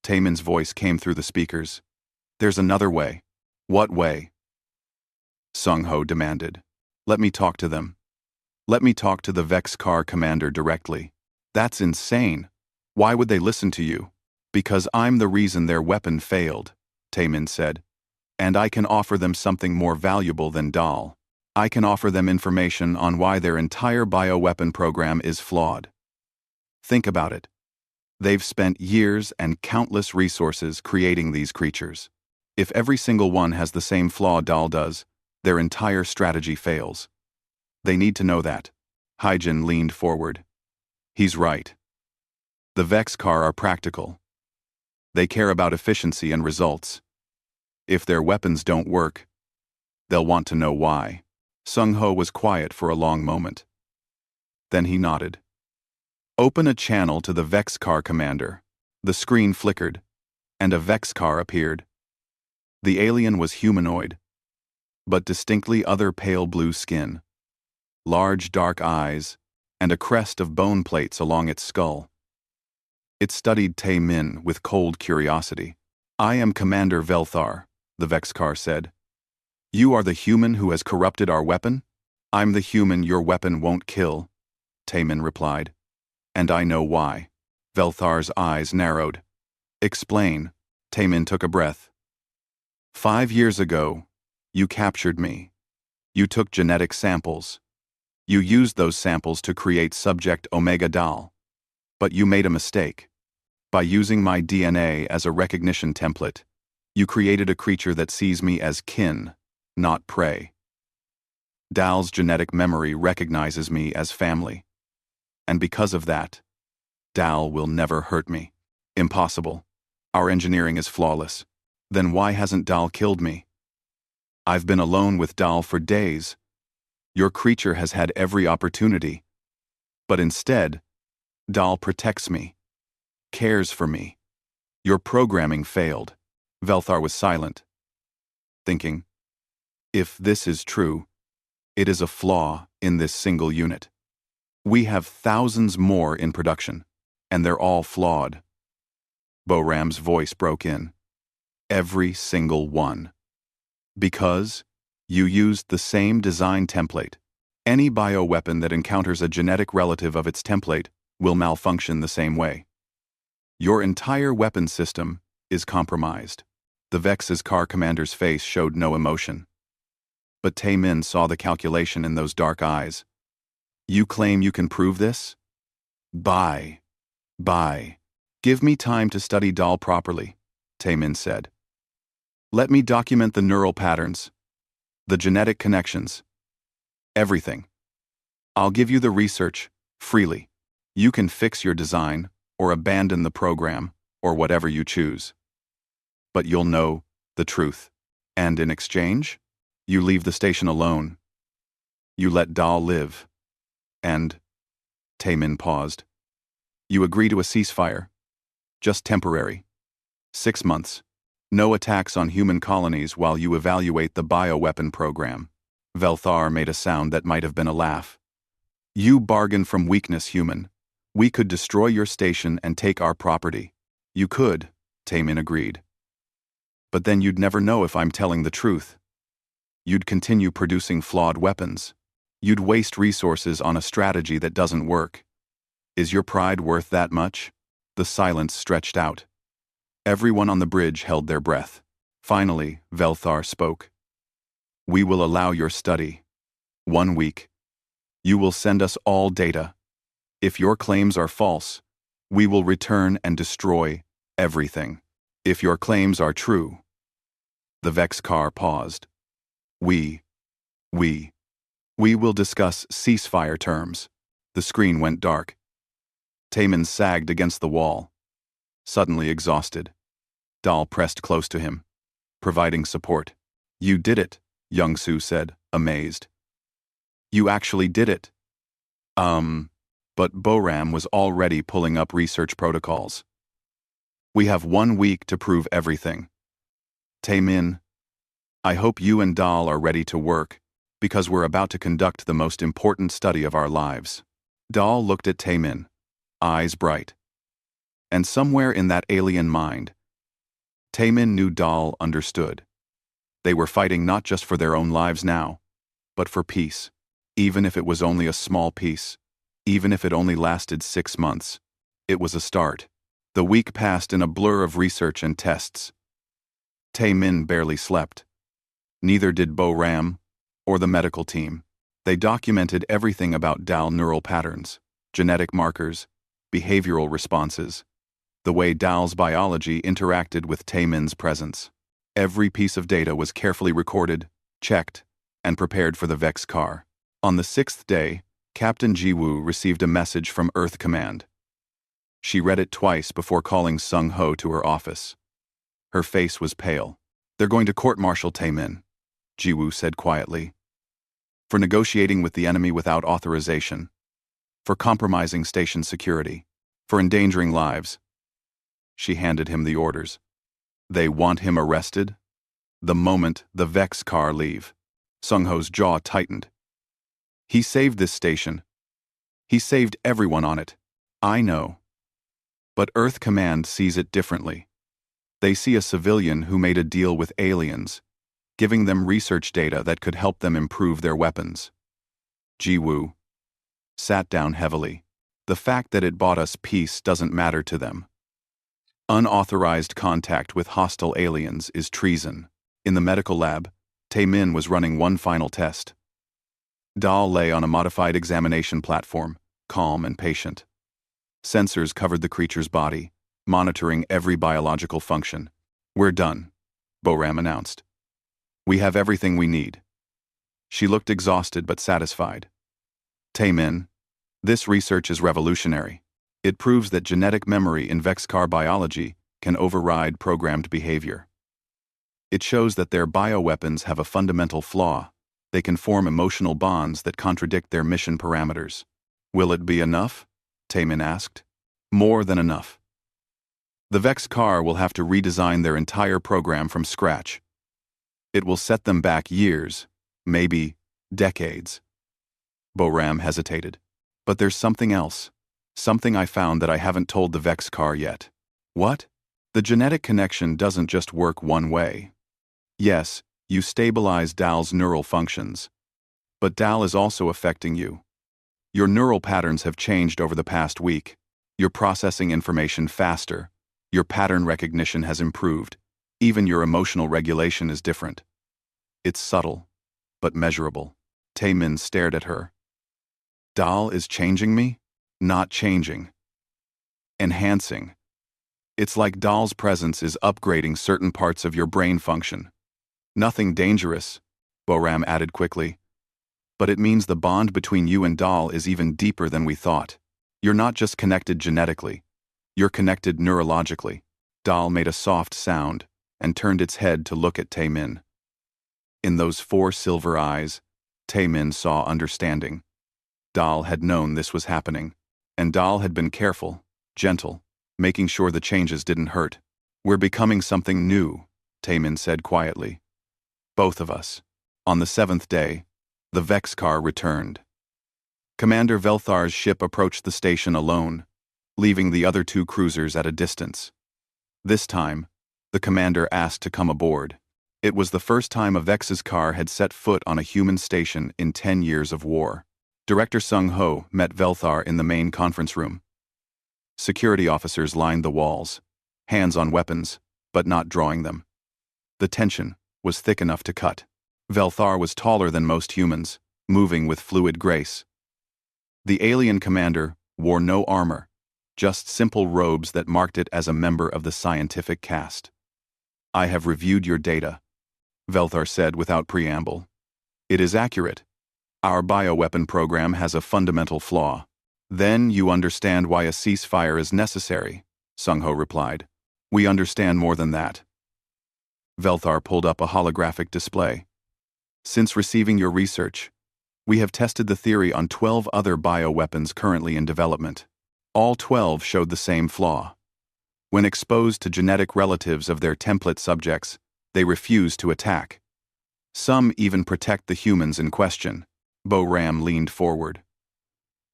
Taemin's voice came through the speakers. There's another way. What way? Sung-Ho demanded. Let me talk to them. Let me talk to the Vex car commander directly. That's insane. Why would they listen to you? Because I'm the reason their weapon failed, Taemin said. And I can offer them something more valuable than Dal. I can offer them information on why their entire bioweapon program is flawed. Think about it. They've spent years and countless resources creating these creatures. If every single one has the same flaw Dahl does, their entire strategy fails. They need to know that. Hyjin leaned forward. He's right. The Vexcar are practical. They care about efficiency and results. If their weapons don't work, they'll want to know why. Sung-ho was quiet for a long moment. Then he nodded. Open a channel to the Vexcar commander. The screen flickered, and a Vexcar appeared. The alien was humanoid, but distinctly other pale blue skin, large dark eyes, and a crest of bone plates along its skull. It studied Tae-min with cold curiosity. I am Commander Velthar, the Vexcar said. You are the human who has corrupted our weapon? I'm the human your weapon won't kill, Tae-min replied. And I know why. Velthar's eyes narrowed. Explain. Tae-min took a breath. 5 years ago, you captured me. You took genetic samples. You used those samples to create Subject Omega Dahl. But you made a mistake. By using my DNA as a recognition template, you created a creature that sees me as kin, not prey. Dahl's genetic memory recognizes me as family. And because of that, Dahl will never hurt me. Impossible. Our engineering is flawless. Then why hasn't Dahl killed me? I've been alone with Dahl for days. Your creature has had every opportunity. But instead, Dahl protects me, cares for me. Your programming failed. Velthar was silent, thinking, if this is true, it is a flaw in this single unit. We have thousands more in production, and they're all flawed. Boram's voice broke in. Every single one. Because you used the same design template. Any bioweapon that encounters a genetic relative of its template will malfunction the same way. Your entire weapon system is compromised. The Vex's car commander's face showed no emotion. But Tae-min saw the calculation in those dark eyes. You claim you can prove this? Bye. Give me time to study Dahl properly, Tae-min said. Let me document the neural patterns, the genetic connections, everything. I'll give you the research, freely. You can fix your design, or abandon the program, or whatever you choose. But you'll know the truth. And in exchange, you leave the station alone. You let Dahl live. And, Tae-min paused, you agree to a ceasefire. Just temporary. 6 months. No attacks on human colonies while you evaluate the bioweapon program. Velthar made a sound that might have been a laugh. You bargain from weakness, human. We could destroy your station and take our property. You could, Tae-min agreed. But then you'd never know if I'm telling the truth. You'd continue producing flawed weapons. You'd waste resources on a strategy that doesn't work. Is your pride worth that much? The silence stretched out. Everyone on the bridge held their breath. Finally, Velthar spoke. We will allow your study. 1 week. You will send us all data. If your claims are false, we will return and destroy everything. If your claims are true. The Vexcar paused. We will discuss ceasefire terms. The screen went dark. Tae-min sagged against the wall, suddenly exhausted. Dahl pressed close to him, providing support. You did it, Young-soo said, amazed. You actually did it. But Boram was already pulling up research protocols. We have 1 week to prove everything. Tae-min, I hope you and Dahl are ready to work, because we're about to conduct the most important study of our lives. Dahl looked at Tae-min, eyes bright. And somewhere in that alien mind, Tae-min knew Dahl understood. They were fighting not just for their own lives now, but for peace, even if it was only a small peace, even if it only lasted 6 months. It was a start. The week passed in a blur of research and tests. Tae-min barely slept. Neither did Boram or the medical team. They documented everything about Dahl neural patterns, genetic markers, behavioral responses. the way Dal's biology interacted with Taemin's presence. Every piece of data was carefully recorded, checked, and prepared for the Vex car. On the 6th day, Captain Jiwoo received a message from Earth Command. She read it twice before calling Sung Ho to her office. Her face was pale. "They're going to court-martial Taemin," Jiwoo said quietly. "For negotiating with the enemy without authorization. For compromising station security. For endangering lives." She handed him the orders. "They want him arrested?" The moment the Vex car leave, Sung Ho's jaw tightened. "He saved this station. He saved everyone on it. I know. But Earth Command sees it differently. They see a civilian who made a deal with aliens, giving them research data that could help them improve their weapons." Jiwoo sat down heavily. "The fact that it bought us peace doesn't matter to them. Unauthorized contact with hostile aliens is treason." In the medical lab, Taemin was running one final test. Dal lay on a modified examination platform, calm and patient. Sensors covered the creature's body, monitoring every biological function. "We're done," Boram announced. "We have everything we need." She looked exhausted but satisfied. "Taemin, this research is revolutionary. It proves that genetic memory in Vexcar biology can override programmed behavior. It shows that their bioweapons have a fundamental flaw. They can form emotional bonds that contradict their mission parameters." "Will it be enough?" Taemin asked. "More than enough. The Vex car will have to redesign their entire program from scratch. It will set them back years, maybe decades." Boram hesitated. "But there's something else. Something I found that I haven't told the Vex car yet." "What?" "The genetic connection doesn't just work one way. Yes, you stabilize Dal's neural functions. But Dal is also affecting you. Your neural patterns have changed over the past week. You're processing information faster. Your pattern recognition has improved. Even your emotional regulation is different. It's subtle, but measurable." Taemin stared at her. "Dal is changing me?" "Not changing. Enhancing. It's like Dal's presence is upgrading certain parts of your brain function. Nothing dangerous," Boram added quickly. "But it means the bond between you and Dal is even deeper than we thought. You're not just connected genetically. You're connected neurologically." Dal made a soft sound and turned its head to look at Taemin. In those 4 silver eyes, Taemin saw understanding. Dal had known this was happening, and Dal had been careful, gentle, making sure the changes didn't hurt. "We're becoming something new," Taemin said quietly. "Both of us." On the 7th day, the Vex car returned. Commander Velthar's ship approached the station alone, leaving the other 2 cruisers at a distance. This time, the commander asked to come aboard. It was the first time a Vex's car had set foot on a human station in 10 years of war. Director Sung Ho met Velthar in the main conference room. Security officers lined the walls, hands on weapons, but not drawing them. The tension was thick enough to cut. Velthar was taller than most humans, moving with fluid grace. The alien commander wore no armor, just simple robes that marked it as a member of the scientific caste. "I have reviewed your data," Velthar said without preamble. "It is accurate. Our bioweapon program has a fundamental flaw." "Then you understand why a ceasefire is necessary," Sung Ho replied. "We understand more than that." Velthar pulled up a holographic display. "Since receiving your research, we have tested the theory on 12 other bioweapons currently in development. All 12 showed the same flaw. When exposed to genetic relatives of their template subjects, they refuse to attack. Some even protect the humans in question." Boram leaned forward.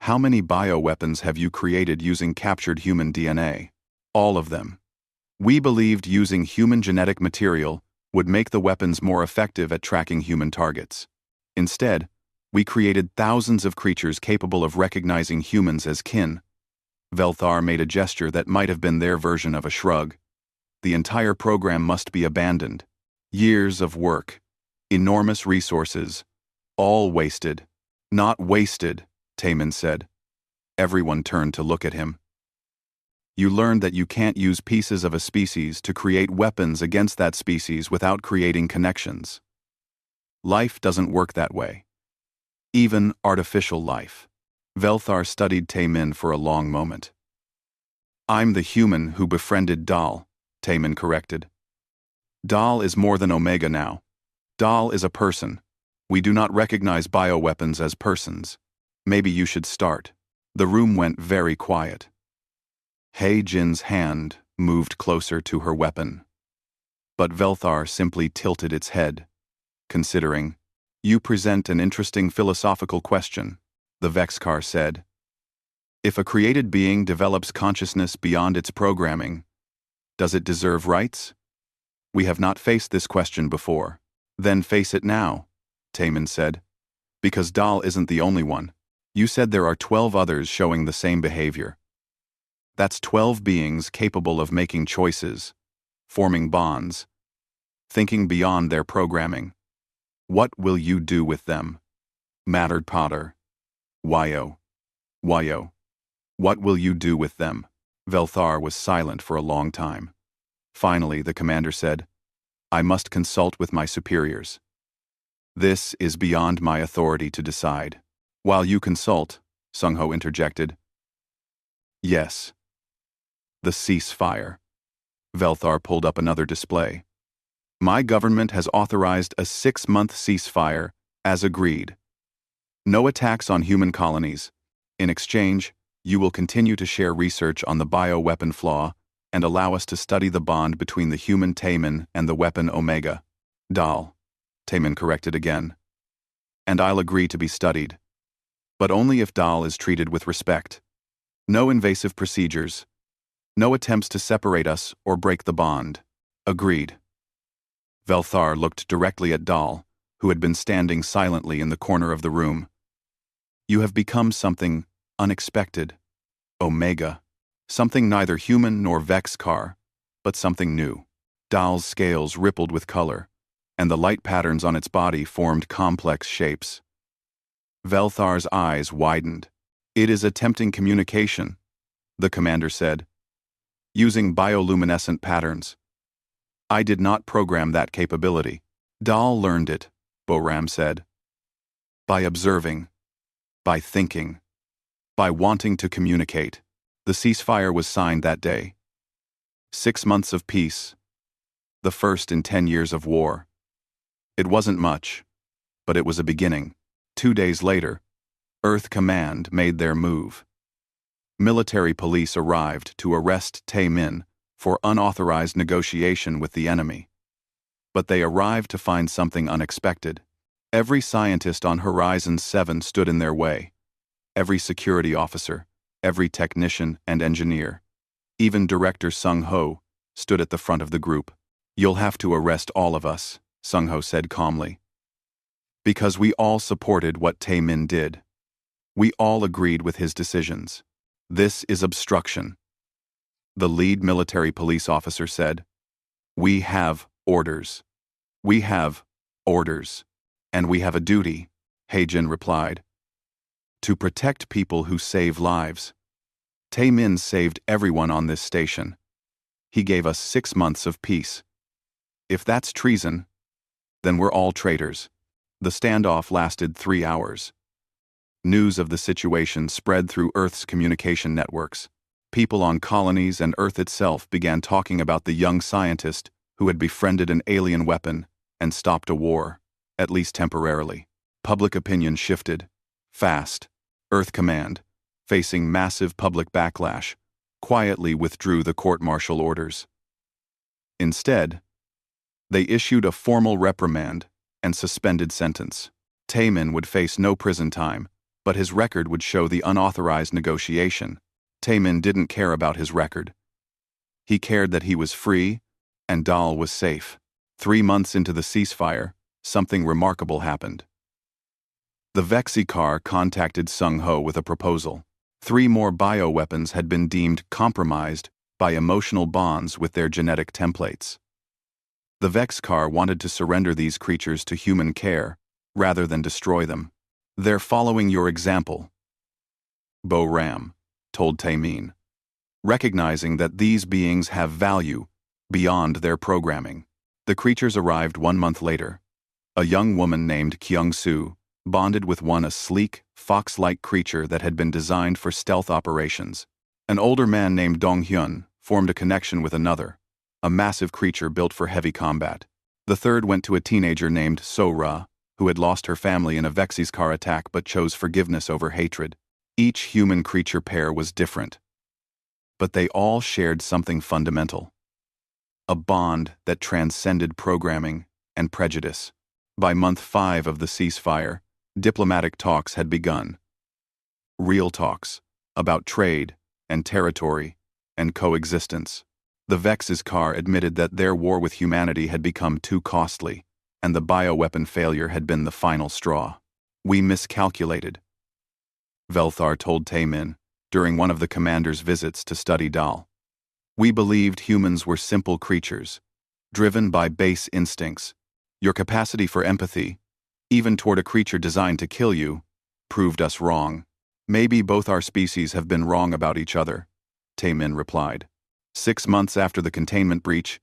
"How many bioweapons have you created using captured human DNA?" "All of them. We believed using human genetic material would make the weapons more effective at tracking human targets. Instead, we created thousands of creatures capable of recognizing humans as kin." Velthar made a gesture that might have been their version of a shrug. "The entire program must be abandoned. Years of work, enormous resources, all wasted." "Not wasted," Taemin said. Everyone turned to look at him. You learned that you can't use pieces of a species to create weapons against that species without creating connections. Life doesn't work that way. Even artificial life. Velthar studied Taemin for a long moment. I'm the human who befriended Dal, Taemin corrected. Dal is more than Omega now. Dal is a person. We do not recognize bioweapons as persons. Maybe you should start. The room went very quiet. Hei Jin's hand moved closer to her weapon. But Velthar simply tilted its head, considering. You present an interesting philosophical question, the Vexcar said. If a created being develops consciousness beyond its programming, does it deserve rights? We have not faced this question before. Then face it now, Taemin said. Because Dal isn't the only one. You said there are 12 others showing the same behavior. That's 12 beings capable of making choices, forming bonds, thinking beyond their programming. What will you do with them? Mattered Potter. Wyo. What will you do with them? Velthar was silent for a long time. Finally, the commander said, I must consult with my superiors. This is beyond my authority to decide. While you consult, Sung-ho interjected. Yes. The ceasefire. Velthar pulled up another display. My government has authorized a 6-month ceasefire, as agreed. No attacks on human colonies. In exchange, you will continue to share research on the bioweapon flaw and allow us to study the bond between the human Taemin and the weapon Omega. Dal, Taemin corrected again. And I'll agree to be studied. But only if Dal is treated with respect. No invasive procedures. No attempts to separate us or break the bond. Agreed. Velthar looked directly at Dal, who had been standing silently in the corner of the room. You have become something unexpected. Omega. Something neither human nor Vexcar, but something new. Dal's scales rippled with color, and the light patterns on its body formed complex shapes. Velthar's eyes widened. It is attempting communication, the commander said, using bioluminescent patterns. I did not program that capability. Dal learned it, Boram said. By observing. By thinking. By wanting to communicate. The ceasefire was signed that day. 6 months of peace. The first in 10 years of war. It wasn't much, but it was a beginning. 2 days later, Earth Command made their move. Military police arrived to arrest Taemin for unauthorized negotiation with the enemy. But they arrived to find something unexpected. Every scientist on Horizon 7 stood in their way. Every security officer, every technician and engineer, even Director Sung-ho, stood at the front of the group. You'll have to arrest all of us, Sung-ho said calmly. Because we all supported what Taemin did. We all agreed with his decisions. This is obstruction. The lead military police officer said, We have orders. We have orders. And we have a duty, Heijin replied. To protect people who save lives. Taemin saved everyone on this station. He gave us 6 months of peace. If that's treason, then we're all traitors. The standoff lasted 3 hours. News of the situation spread through Earth's communication networks. People on colonies and Earth itself began talking about the young scientist who had befriended an alien weapon and stopped a war, at least temporarily. Public opinion shifted. Fast. Earth Command, facing massive public backlash, quietly withdrew the court-martial orders. Instead, they issued a formal reprimand and suspended sentence. Taemin would face no prison time, but his record would show the unauthorized negotiation. Taemin didn't care about his record. He cared that he was free and Dal was safe. 3 months into the ceasefire, something remarkable happened. The Vexikar contacted Sung-ho with a proposal. 3 more bioweapons had been deemed compromised by emotional bonds with their genetic templates. The Vexikar wanted to surrender these creatures to human care rather than destroy them. They're following your example, Boram told Taemin. recognizing that these beings have value beyond their programming. The creatures arrived 1 month later. A young woman named Kyung-soo bonded with a sleek, fox-like creature that had been designed for stealth operations. An older man named Dong-hyun formed a connection with another, a massive creature built for heavy combat. The third went to a teenager named So-ra, who had lost her family in a Vex's car attack but chose forgiveness over hatred. Each human-creature pair was different, but they all shared something fundamental: a bond that transcended programming and prejudice. By month 5 of the ceasefire, diplomatic talks had begun. Real talks about trade and territory and coexistence. The Vex's car admitted that their war with humanity had become too costly, and the bioweapon failure had been the final straw. "We miscalculated," Velthar told Taemin during one of the commander's visits to study Dal. "We believed humans were simple creatures, driven by base instincts. Your capacity for empathy, even toward a creature designed to kill you, proved us wrong." "Maybe both our species have been wrong about each other," Taemin replied. 6 months after the containment breach,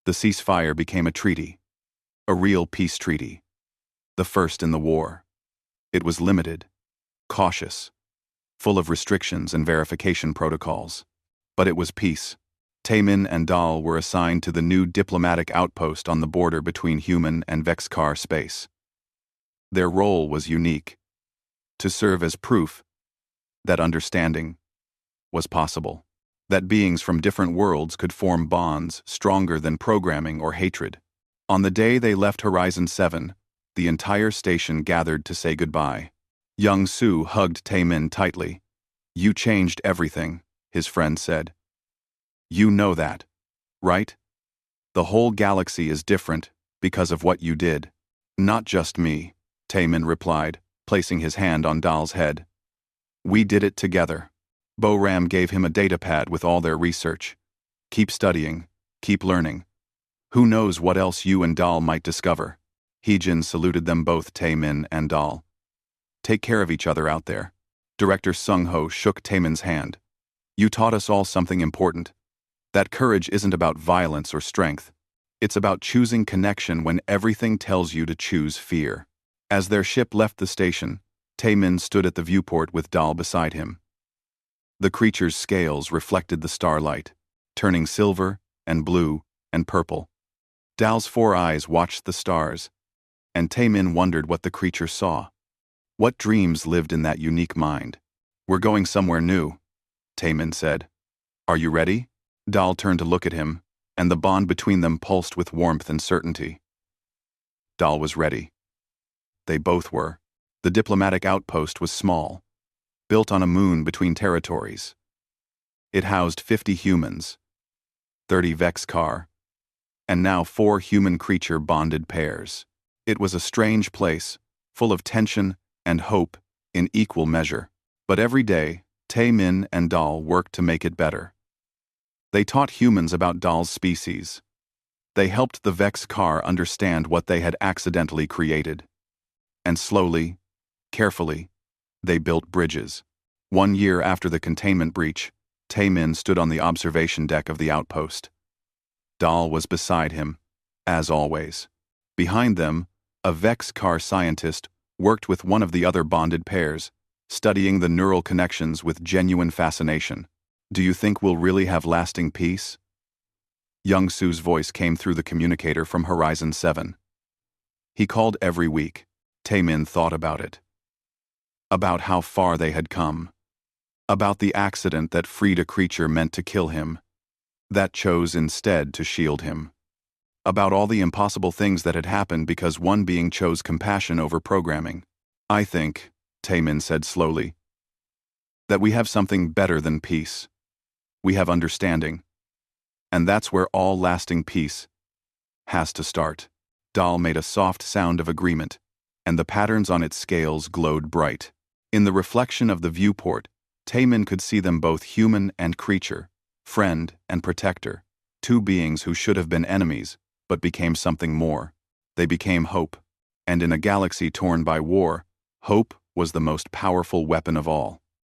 the ceasefire became a treaty. A real peace treaty. The first in the war. It was limited, cautious, full of restrictions and verification protocols. But it was peace. Taemin and Dal were assigned to the new diplomatic outpost on the border between human and Vexkar space. Their role was unique: to serve as proof that understanding was possible, that beings from different worlds could form bonds stronger than programming or hatred. On the day they left Horizon 7, the entire station gathered to say goodbye. Young-soo hugged Taemin tightly. "You changed everything," his friend said. "You know that, right? The whole galaxy is different because of what you did." "Not just me," Taemin replied, placing his hand on Dal's head. "We did it together." Bo-Ram gave him a datapad with all their research. "Keep studying, keep learning. Who knows what else you and Dal might discover." Heejin saluted them both, Taemin and Dal. "Take care of each other out there." Director Sung-ho shook Taemin's hand. "You taught us all something important. That courage isn't about violence or strength. It's about choosing connection when everything tells you to choose fear." As their ship left the station, Taemin stood at the viewport with Dal beside him. The creature's scales reflected the starlight, turning silver and blue and purple. Dal's 4 eyes watched the stars, and Taemin wondered what the creature saw. What dreams lived in that unique mind? "We're going somewhere new," Taemin said. "Are you ready?" Dal turned to look at him, and the bond between them pulsed with warmth and certainty. Dal was ready. They both were. The diplomatic outpost was small, built on a moon between territories. It housed 50 humans, 30 Vexkar, and now 4 human-creature bonded pairs. It was a strange place, full of tension and hope in equal measure. But every day, Taemin and Dal worked to make it better. They taught humans about Dal's species. They helped the Vexkar understand what they had accidentally created. And slowly, carefully, they built bridges. 1 year after the containment breach, Taemin stood on the observation deck of the outpost. Dal was beside him, as always. Behind them, a Vexkar scientist worked with one of the other bonded pairs, studying the neural connections with genuine fascination. "Do you think we'll really have lasting peace?" Young-soo's voice came through the communicator from Horizon 7. He called every week. Taemin thought about it. About how far they had come. About the accident that freed a creature meant to kill him, that chose instead to shield him. About all the impossible things that had happened because one being chose compassion over programming. "I think," Taemin said slowly, "that we have something better than peace. We have understanding. And that's where all lasting peace has to start." Dal made a soft sound of agreement, and the patterns on its scales glowed bright. In the reflection of the viewport, Taemin could see them both human and creature, friend and protector, 2 beings who should have been enemies, but became something more. They became hope. And in a galaxy torn by war, hope was the most powerful weapon of all.